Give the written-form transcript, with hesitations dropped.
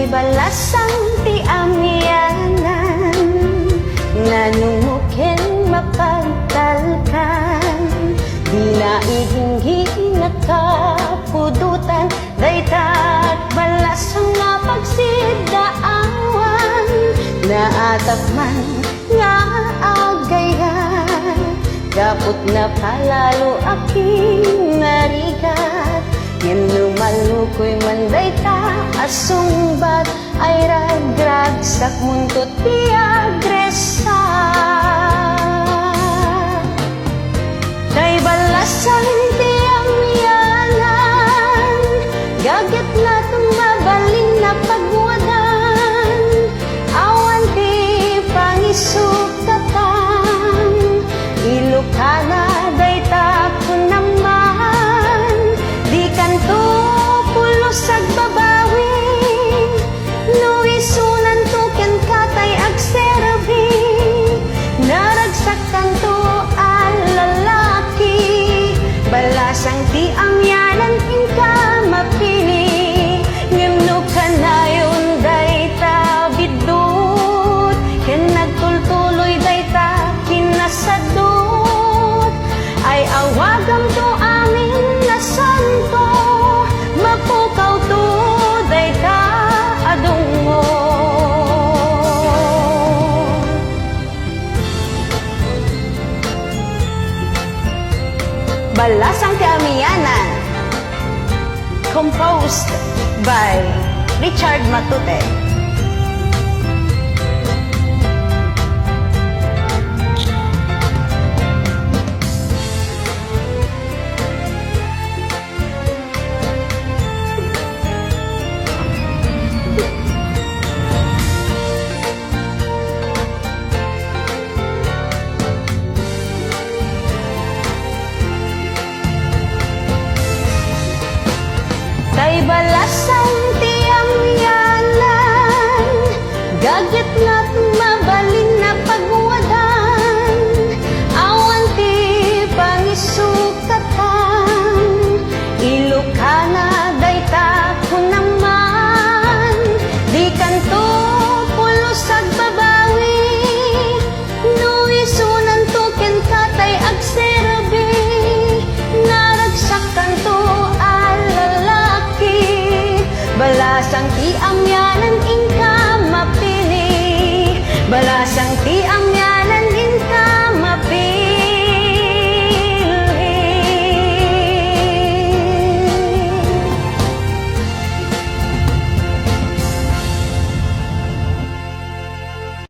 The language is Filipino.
balasang ti amiyanan, nanumukin mapagtalkan, di na ihinggi nakapudutan, daytat balasang nga pagsidaawan, naatap man nga agayan, kaput na palalo aking narigat, yan lumalukoy man dayta asungbat, ay ragragsak muntot ti agresa. Kay balasang ti amyanan, gaget na tumabalin na pagwadan, awan ti pangisukatan, ilokana dayta ko naman, di kanto pulos agbabawi, luisunan to ken katay agserabi, naragsak kanto lalaki, balasang ti amyanan ingka mapili, ngano kanayon dayta bidut, ken nagtultuloy dayta kinasadot, ay awagam to amin na santo, mapukaw to dayta adungo. Balasang ti amiyanan, composed by Richard Matute. Kay balasang ti amyanan, gaget na mabalin na pagwadan, awan ti pangisukatan, ilokana dayta ko naman, di kanto pulos agbaba.